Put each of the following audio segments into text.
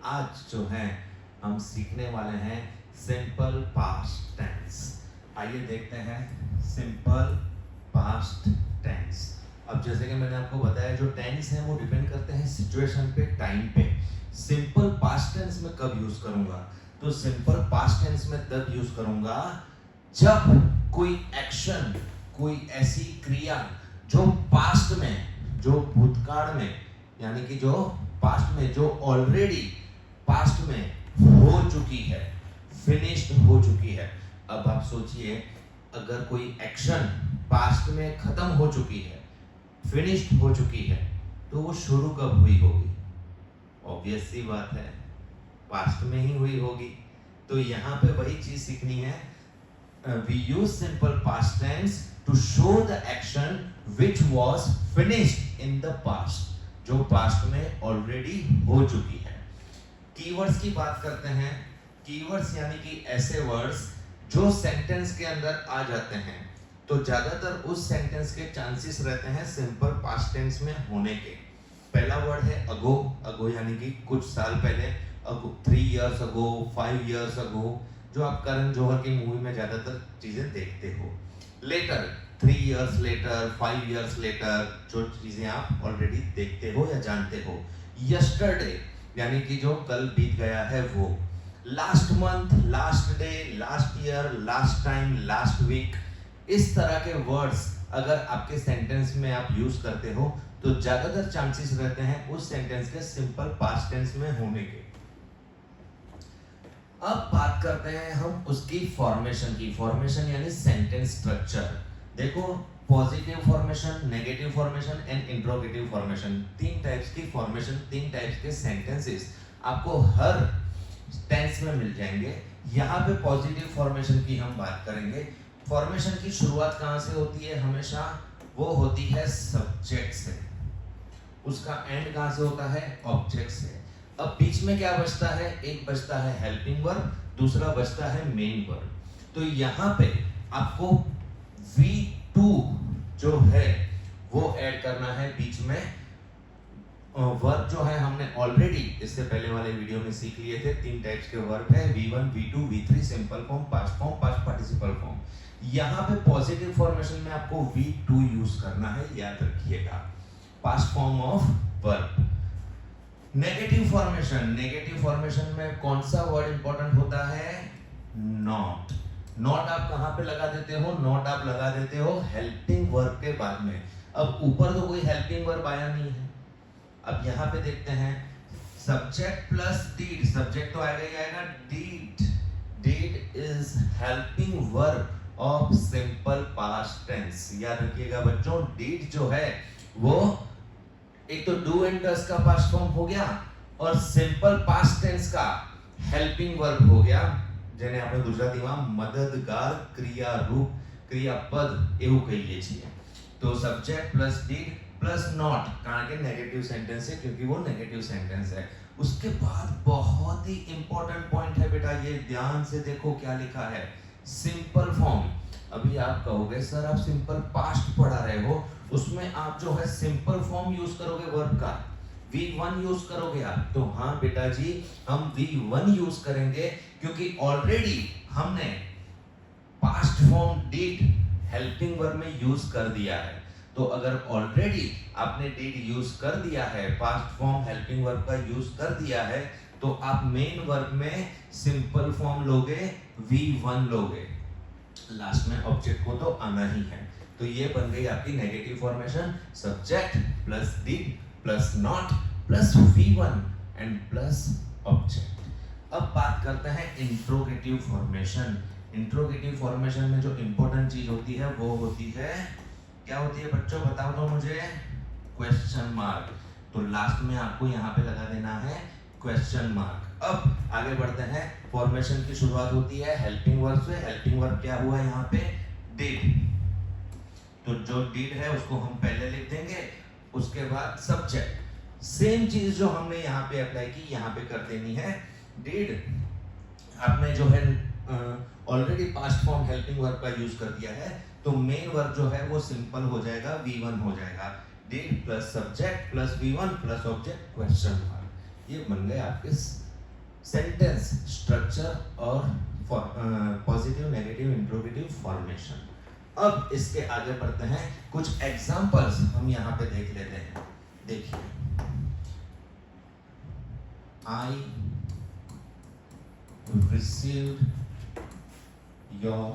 आज जो है हम सीखने वाले हैं सिंपल पास्ट टेंस। आइए देखते हैं सिंपल पास्ट टेंस। अब जैसे कि मैंने आपको बताया, जो टेंस है वो डिपेंड करते हैं सिचुएशन पे, टाइम पे। सिंपल पास्ट टेंस में कब यूज करूंगा? तो सिंपल पास्ट टेंस में तब यूज करूंगा जब कोई एक्शन, कोई ऐसी क्रिया जो पास्ट में, जो भूतकाल में, यानी कि जो पास्ट में, जो ऑलरेडी पास्ट में हो चुकी है, फिनिश्ड हो चुकी है। अब आप सोचिए, अगर कोई एक्शन पास्ट में खत्म हो चुकी है, फिनिश्ड हो चुकी है, तो वो शुरू कब हुई होगी? ऑब्वियस सी बात है, पास्ट में ही हुई होगी। तो यहाँ पे वही चीज सीखनी है। We use simple past tense to show the action which was finished in the past, जो पास्ट में ऑलरेडी हो चुकी है। कीवर्ड्स की बात करते हैं। कीवर्ड्स यानी कि ऐसे वर्ड्स जो सेंटेंस के अंदर आ जाते हैं, तो ज्यादातर उस सेंटेंस के चांसेस रहते हैं सिंपल पास्ट टेंस में होने के। पहला वर्ड है अगो। अगो यानी कि कुछ साल पहले, अगो 3 years अगो, 5 years अगो, जो आप करण जौहर की मूवी में ज्यादातर चीजें देखते हो। Later, 3 years later, 5 years later, जो चीजें आप ऑलरेडी देखते हो या जानते हो। यस्टरडे यानी कि जो कल बीत गया है वो। Last month, last day, last year, last time, last week, इस तरह के वर्ड्स अगर आपके सेंटेंस में आप यूज करते हो तो ज्यादातर चांसेस रहते हैं उस सेंटेंस के सिंपल पास्ट टेंस में होने के। अब बात करते हैं हम उसकी फॉर्मेशन की। फॉर्मेशन यानी सेंटेंस स्ट्रक्चर। देखो, positive formation, negative formation and interrogative formation, 3 types की फॉर्मेशन, 3 टाइप्स के सेंटेंसेस आपको हर टेंस में मिल जाएंगे। यहाँ पे पॉजिटिव फॉर्मेशन की हम बात करेंगे। फॉर्मेशन की शुरुआत कहाँ से होती है? हमेशा वो होती है सब्जेक्ट से। उसका एंड कहाँ से होता है? ऑब्जेक्ट से। अब बीच में क्या बचता है? एक बचता है हेल्पिंग वर्ब, दूसरा बचता है मेन वर्ब। तो यहाँ पे आपको V2 जो है वो ऐड करना है बीच में। वर्ब जो है हमने ऑलरेडी इससे पहले वाले वीडियो में सीख लिए थे। 3 टाइप्स के वर्ब है, V1, V2, V3, simple form, past form, past participle form. यहाँ पे पॉजिटिव फॉर्मेशन में आपको V2 यूज करना है, याद रखिएगा, past form of verb. Negative formation, negative formation में कौन सा वर्ड इंपॉर्टेंट होता है? नॉट। नॉट आप कहां पे लगा देते हो? नॉट आप लगा देते हो हेल्पिंग वर्ब के बाद में। अब ऊपर तो कोई हेल्पिंग वर्ब आया नहीं है। अब यहां पे देखते हैं, सब्जेक्ट प्लस डीड। सब्जेक्ट तो आएगा ही आएगा, did. Did is helping verb of simple past tense. याद रखिएगा बच्चों, डीड जो है वो एक तो डू एंड डस का पास्ट फॉर्म हो गया और सिंपल पास्ट टेंस का हेल्पिंग वर्ब हो गया, જેને આપણે ગુજરાતીમાં મદદગાર ક્રિયારૂપ ક્રિયાપદ એવું કહીએ છીએ। તો subject plus did plus not, કારણ કે नेगेटिव सेंटेंस है, क्योंकि वो नेगेटिव सेंटेंस है। उसके बाद बहुत ही इंपॉर्टेंट पॉइंट है बेटा, ये ध्यान से देखो क्या लिखा है, सिंपल फॉर्म। अभी आप कहोगे सर आप सिंपल पास्ट पढ़ा रहे हो, उसमें आप जो है सिंपल फॉर्म यूज करोगे वर्ब का, V1 यूज करोगे आप। तो हाँ बेटा जी, हम V1 यूज करेंगे क्योंकि ऑलरेडी हमने past form did helping verb में यूज कर दिया है। तो अगर ऑलरेडी आपने डिड यूज कर दिया है, पास्ट फॉर्म हेल्पिंग वर्ब का यूज कर दिया है, तो आप मेन वर्ब में सिंपल फॉर्म लोगे, V1 लोगे। लास्ट में ऑब्जेक्ट को तो आना ही है। तो ये बन गई आपकी negative formation, subject plus did plus not plus V1 and plus object. अब बात करते हैं इंट्रोगेटिव फॉर्मेशन। इंट्रोगेटिव फॉर्मेशन में जो इंपॉर्टेंट चीज होती है वो होती है, क्या होती है बच्चों बताओ तो मुझे? Question mark. तो लास्ट में आपको यहाँ पे लगा देना है क्वेश्चन मार्क। अब आगे बढ़ते हैं। फॉर्मेशन की शुरुआत होती है हेल्पिंग वर्ब से। हेल्पिंग वर्ब क्या हुआ यहाँ पे? डिड। तो जो डिड है उसको हम पहले लिख देंगे, उसके बाद सब्जेक्ट। सेम चीज जो हमने यहाँ पे अप्लाई की यहाँ पे कर देनी है। डिड आपने जो है already past form helping verb का यूज कर दिया है, तो मेन वर्ब जो है वो सिंपल हो जाएगा, V1 हो जाएगा। Did plus subject plus V1 plus object question mark. ये बन गए आपके सेंटेंस स्ट्रक्चर और पॉजिटिव नेगेटिव इंट्रोगेटिव फॉर्मेशन। अब इसके आगे बढ़ते हैं, कुछ एग्जांपल्स हम यहाँ पे देख लेते हैं। देखिए, I received your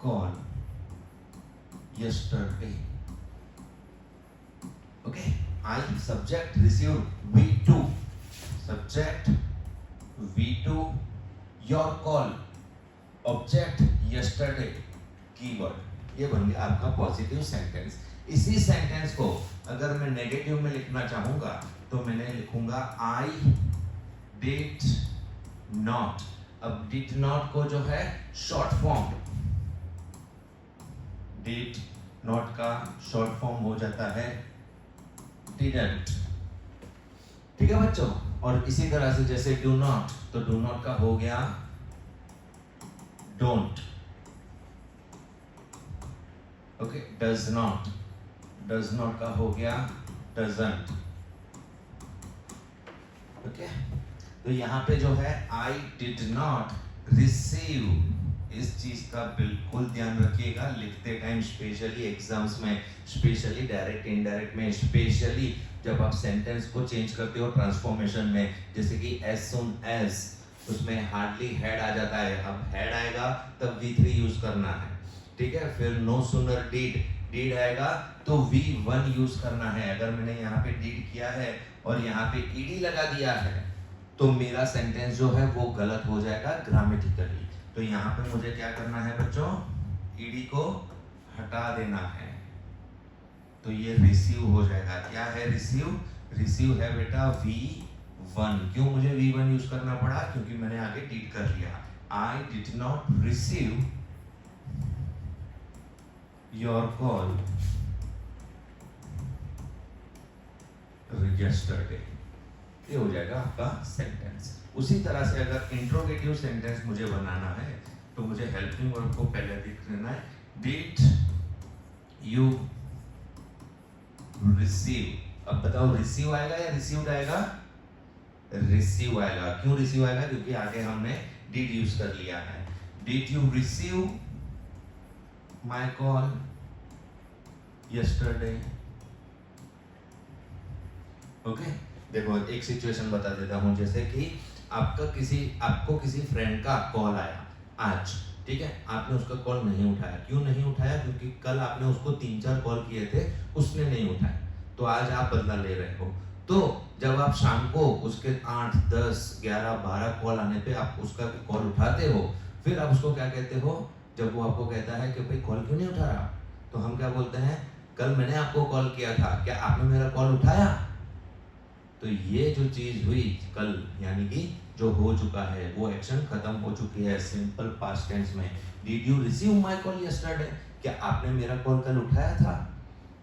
call yesterday. Okay, I subject receive V2, subject V2 your call, object yesterday, keyword। ये बन गया आपका पॉजिटिव सेंटेंस। इसी सेंटेंस को अगर मैं नेगेटिव में लिखना चाहूंगा तो मैंने लिखूंगा I did not। अब did not को जो है शॉर्ट फॉर्म, did not का शॉर्ट फॉर्म हो जाता है didn't। ठीक है बच्चों, और इसी तरह से जैसे do not, तो do not का हो गया don't। ओके, does not का हो गया doesn't। ओके, तो यहाँ पे जो है I did not receive, इस चीज का बिल्कुल ध्यान रखिएगा लिखते टाइम, स्पेशली एग्जाम्स में, स्पेशली डायरेक्ट इनडायरेक्ट में, स्पेशली जब आप सेंटेंस को चेंज करते हो ट्रांसफॉर्मेशन में, जैसे कि as soon as, उसमें हार्डली हेड आ जाता है। अब हेड आएगा तब V3 यूज करना है, ठीक है। फिर no sooner did आएगा तो V1 यूज करना है। अगर मैंने यहाँ पे did किया है और यहाँ पे ed लगा दिया है तो मेरा सेंटेंस जो है वो गलत हो जाएगा ग्रामेटिकली। तो यहाँ पे मुझे क्या करना है बच्चों, ईडी को हटा देना है, तो ये रिसीव हो जाएगा। क्या है रिसीव? रिसीव है बेटा V1। क्यों मुझे V1 यूज करना पड़ा? क्योंकि मैंने आगे डिड कर लिया। I did not receive your call yesterday। ये हो जाएगा आपका सेंटेंस। उसी तरह से अगर इंट्रोगेटिव सेंटेंस मुझे बनाना है तो मुझे हेल्पिंग वर्ब को पहले लिख लेना है। Did you receive? अब बताओ रिसीव आएगा या रिसीव्ड आएगा? रिसीव आएगा। क्यों रिसीव आएगा? क्योंकि आगे हमने डिड यूज कर लिया है। Did you receive my call yesterday? Okay, देखो एक सिचुएशन बता देता हूँ। जैसे कि आपको किसी फ्रेंड का कॉल आया आज, ठीक है। आपने उसका कॉल नहीं उठाया। क्यों नहीं उठाया? क्योंकि कल आपने उसको 3-4 कॉल किए थे, उसने नहीं उठाया, तो आज आप बदला ले रहे हो। तो जब आप शाम को उसके 8, 10, 11, 12 कॉल आने पे आप उसका कॉल उठाते हो, फिर आप उसको क्या कहते हो? जब वो आपको कहता है कि भाई कॉल क्यों नहीं उठा रहा, तो हम क्या बोलते हैं? कल मैंने आपको कॉल किया था, क्या आपने मेरा कॉल उठाया? तो ये जो चीज हुई कल, यानी कि जो हो चुका है, वो एक्शन खत्म हो चुकी है। सिंपल पास्ट टेंस में did you receive my call yesterday? क्या आपने मेरा कॉल कल उठाया था?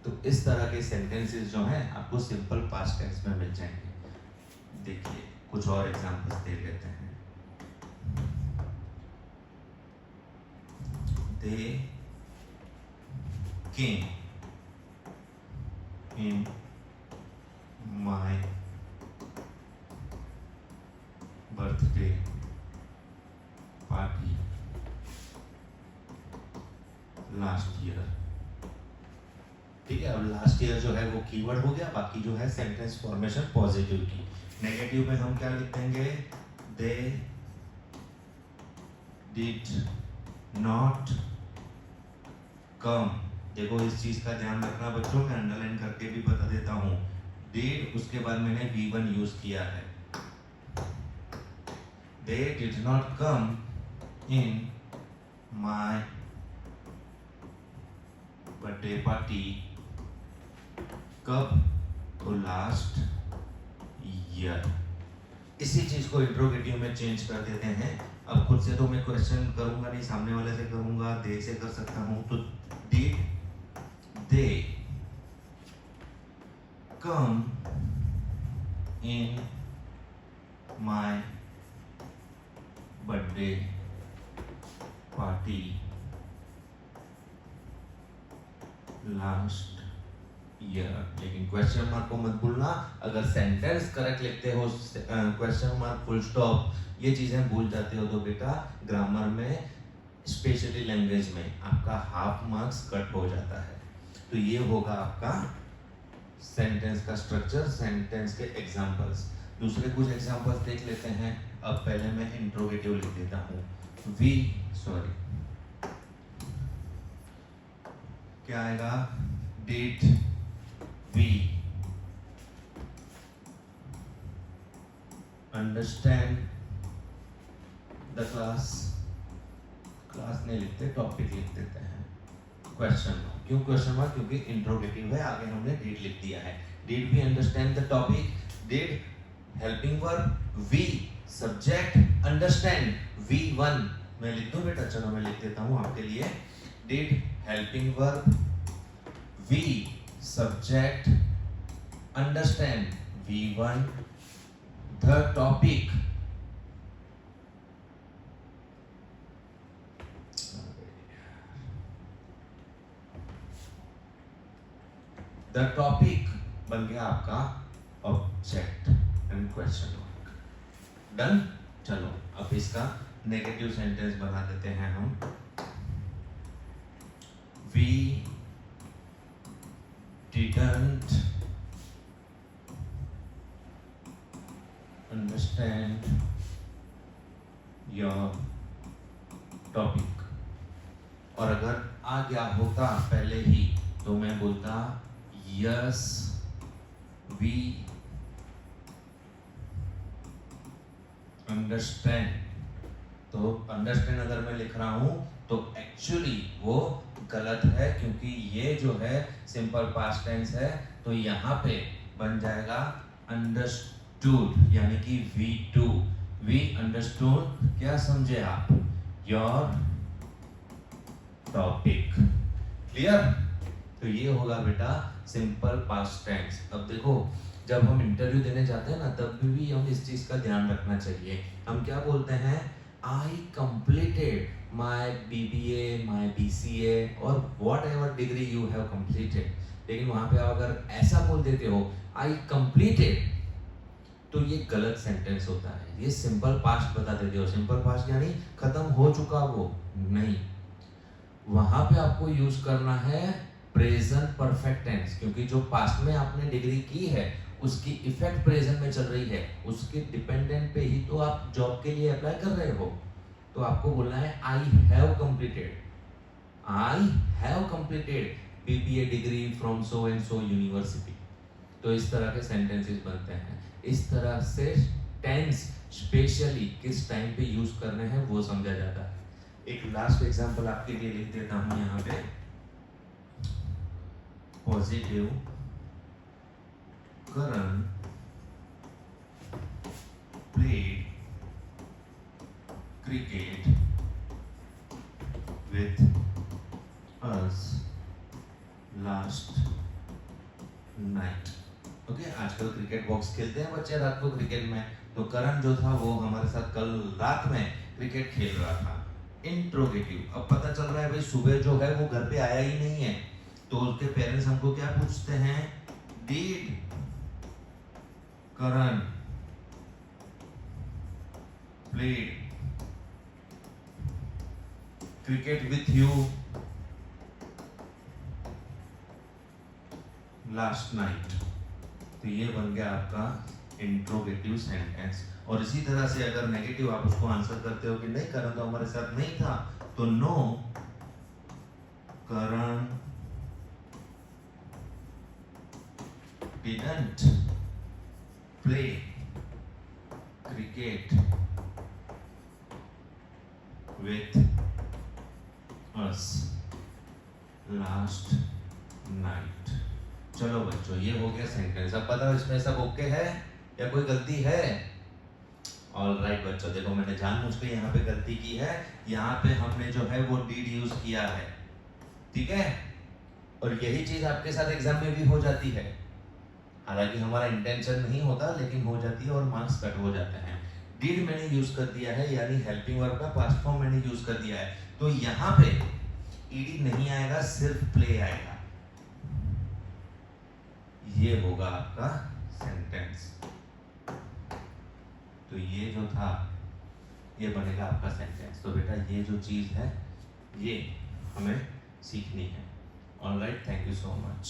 तो इस तरह के सेंटेंसेस जो हैं आपको सिंपल पास्ट टेंस में मिल जाएंगे। देखिए कुछ और एग्जांपल्स दे लेते हैं। They came in my birthday party last year. ठीक है, अब लास्ट ईयर जो है वो कीवर्ड हो गया, बाकी जो है सेंटेंस फॉर्मेशन पॉजिटिव की। नेगेटिव में हम क्या लिख देंगे? They did not come. देखो इस चीज का ध्यान रखना बच्चों, मैं अंडरलाइन करके भी बता देता हूँ। डिड, उसके बाद मैंने V1 यूज किया है। They did not come in my birthday party। कब? तो लास्ट ईयर। इसी चीज को इंट्रोगेटिव में चेंज कर देते हैं। अब खुद से तो मैं क्वेश्चन करूंगा नहीं, सामने वाले से करूंगा, दे से कर सकता हूं। तो did they come in my birthday party last year. लेकिन क्वेश्चन मार्क को मत भूलना, अगर सेंटेंस करेक्ट लिखते हो क्वेश्चन मार्क फुल स्टॉप ये चीजें भूल जाते हो तो बेटा ग्रामर में स्पेशली लैंग्वेज में आपका हाफ मार्क्स कट हो जाता है। तो ये होगा आपका सेंटेंस का स्ट्रक्चर, सेंटेंस के एग्जांपल्स। दूसरे कुछ एग्जांपल्स देख लेते हैं। अब पहले मैं इंट्रोगेटिव लिख देता हूँ। क्या आएगा? Did we understand the class? Class नहीं लिखते, टॉपिक लिख देते हैं। क्वेश्चन मार्क, क्यों क्वेश्चन मार्क? क्योंकि इंट्रोगेटिव है, आगे हमने डिड लिख दिया है। Did we understand the topic? Did helping verb, we subject, understand V1 मैं लिख दूं बेटा? चलो मैं लिख देता हूं आपके लिए। Did helping verb, we subject, understand V1, the topic बन गया आपका object and question mark. Done. चलो अब इसका नेगेटिव सेंटेंस बना देते हैं हम। We didn't understand your topic. और अगर आ गया होता पहले ही तो मैं बोलता यस वी अंडरस्टैंड। तो अंडरस्टैंड अगर मैं लिख रहा हूं तो एक्चुअली वो गलत है, क्योंकि ये जो है सिंपल पास्ट टेंस है। तो यहाँ पे बन जाएगा अंडरस्टूड, यानी कि V2। वी अंडरस्टूड, क्या समझे आप? Your topic. क्लियर? तो ये होगा बेटा सिंपल पास्ट टेंस। अब देखो जब हम इंटरव्यू देने जाते हैं ना तब भी हम इस चीज का ध्यान रखना चाहिए। हम क्या बोलते हैं? I completed my BBA, my BCA और what ever degree you have completed. लेकिन वहां पे आप अगर ऐसा बोल देते हो आई कंप्लीटेड तो ये गलत सेंटेंस होता है। ये सिंपल पास्ट बता देते हो। सिंपल पास्ट यानी खत्म हो चुका, वो नहीं। वहां पे आपको यूज करना है प्रेजेंट परफेक्ट टेंस, क्योंकि जो पास्ट में आपने डिग्री की है उसकी इफेक्ट प्रेजेंट में चल रही है, उसके डिपेंडेंट पे ही तो आप जॉब के लिए अप्लाई कर रहे हो। तो आपको बोलना है I have completed, I have completed BBA degree from so and so university. तो इस तरह के सेंटेंसेस बनते हैं। इस तरह से टेंस स्पेशली किस टाइम पे यूज करने हैं वो समझा जाता है। एक लास्ट एग्जांपल आपके लिए लिख देता हूं यहाँ पे। Positive Karan played cricket with us last night. Okay, आजकल क्रिकेट बॉक्स खेलते हैं बच्चे रात को क्रिकेट में। तो करण जो था वो हमारे साथ कल रात में क्रिकेट खेल रहा था। इंट्रोगेटिव। अब पता चल रहा है भाई सुबह जो है वो घर पे आया ही नहीं है, तो उसके पेरेंट्स हमको क्या पूछते हैं? Did Karan played cricket with you last night. तो ये बन गया आपका इंट्रोगेटिव सेंटेंस। और इसी तरह से अगर नेगेटिव आप उसको आंसर करते हो कि नहीं करण तो हमारे साथ नहीं था, तो no Karan didn't play cricket with us last night। चलो बच्चों ये हो गया सेंटेंस। अब पता इसमें सब ओके है या कोई गलती है? ऑल राइट बच्चों, देखो मैंने जानबूझ के यहाँ पे गलती की है। यहाँ पे हमने जो है वो डिड यूज किया है, ठीक है? और यही चीज आपके साथ एग्जाम में भी हो जाती है। हालांकि हमारा इंटेंशन नहीं होता लेकिन हो जाती है और मार्क्स कट हो जाते हैं। डिड मैंने यूज कर दिया है, यानी हेल्पिंग वर्ब का पास्ट फॉर्म मैंने यूज कर दिया है। तो यहाँ पे ईडी नहीं आएगा, सिर्फ प्ले आएगा। ये होगा आपका सेंटेंस। तो ये जो था ये बनेगा आपका सेंटेंस। तो बेटा ये जो चीज़ है ये हमें सीखनी है। Alright, thank you so much.